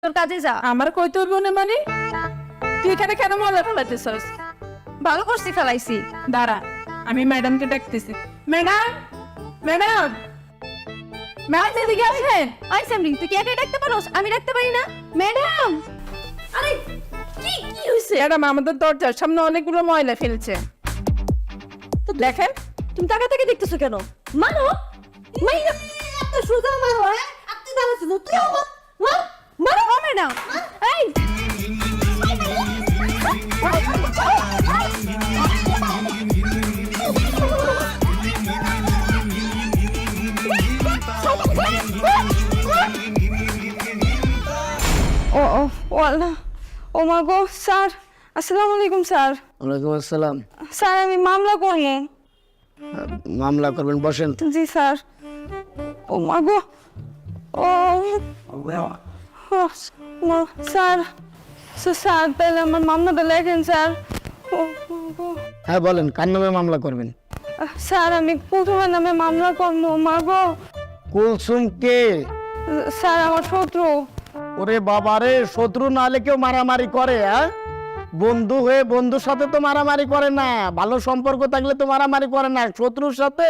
তোর কাজে যা। আমার কইতে হইব না মানে তুই এখানে কেন মজা ফেলাইতেছস? ভালো করছি, ফেলাইছি। দাঁড়া, আমি ম্যাডামকে ডাকতেছি। ম্যাডাম, ম্যাডাম, ম্যাডাম এদিকে আসেন। আই সামরিন, তুই কি একাই ডাকতে পারোস? আমি ডাকতে পারি না? ম্যাডাম, আরে কি কি হইছে? ম্যাডাম, আমাদের দরজার সামনে অনেকগুলো ময়লা ফেলছে। তো দেখেন। তুমি টাকা থেকে দেখতেছো কেন? মানো মাইনা এত সোজা মারো, হ্যাঁ? আপনি দাঁড়াচ্ছেন, তুই আমার মারো ম্যাডাম। এই ও ও ও আল্লাহ, ও মা গো, স্যার আসসালামু আলাইকুম। স্যার, ওয়ালাইকুম আসসালাম। স্যার আমি মামলা করবো। মামলা করবেন, বসেন। জি স্যার। ও মা গো, ও স্যার, স্যার তাহলে আমার মামলাটা লেখেন স্যার। ও মা গো। হ্যাঁ বলেন, কার নামে মামলা করবেন? স্যার আমি কুলসুমের নামে মামলা করবো। মা গো, কুলসুম কে? স্যার আমার শত্রু। ওরে বাবারে, শত্রু না হলে কেউ মারামারি করে? হ্যাঁ, বন্ধু হয়ে বন্ধুর সাথে তো মারামারি করে না, ভালো সম্পর্ক থাকলে তো মারামারি করে না। শত্রুর সাথে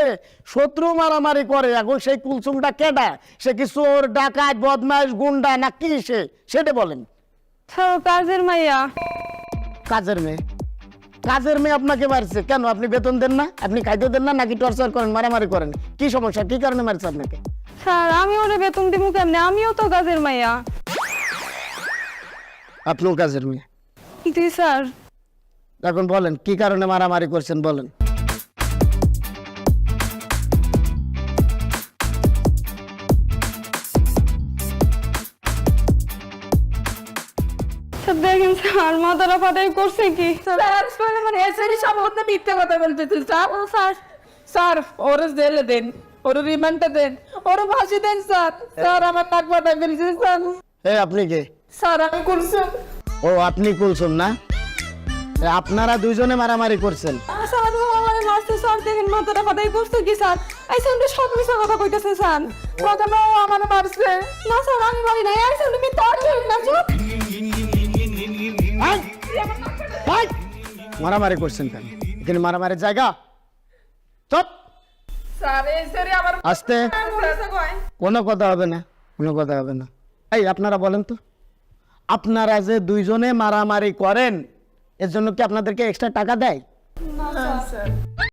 শত্রু মারামারি করে। এখন সেই কুলসুমটা কেডা? সে কি চোর, ডাকাত, বদমাইশ, গুন্ডা না কি? সেটা বলেন। স্যার কাজের মাইয়া। কাজের মেয়ে? কাজের মেয়ে আপনাকে মারছে কেন? আপনি বেতন দেন না? আপনি খাইতে দেন না? নাকি টর্চার করেন, মারামারি করেন? কি সমস্যা? কি কারণে মারছে আপনাকে? স্যার আমি ওরে বেতন দিব কেমনে? আমিও তো কাজের মাইয়া। আপনিও কাজের মেয়ে? জি স্যার। এখন বলেন, কি কারণে মারামারি করছেন বলেন। স্যার দেখেন স্যার, মাথাটা ফাটাই করছে কি? স্যার মানে এসেরই সম্বন্ধে মিথ্যা কথা বলতেছে স্যার। ও স্যার, স্যার ওরে জেলে দেন, ওরে রিমান্ডে দেন, ওরে ফাঁসি দেন স্যার। স্যার আমার নাক ফাটাই ফেলছে স্যার। আপনি কে? স্যার আমি কুলসুম। ও আপনি কুলসুম না? আপনারা দুইজনে মারামারি করছেন? স্যার আমি আমার মারছে স্যার, দেখেন মাথাটা ফাটাই করছে কি স্যার? এই সামনে সব মিশা কথা কইতেছে স্যার। কথা না, ও আমার মারছে। না স্যার আমি বলি না, এই সামনে মিথ্যা কথা না চুপ। এই! এই! মারামারি করছেন কেন? এখানে মারামারির জায়গা? চুপ! স্যার এসেরই আমার আস্তে, কয়। কোনো কথা হবে না, কোনো কথা হবে না। এই আপনারা বলেন তো, আপনারা যে দুইজনে মারামারি করেন এর জন্য কি আপনাদেরকে এক্সট্রা টাকা দেয়? না স্যার।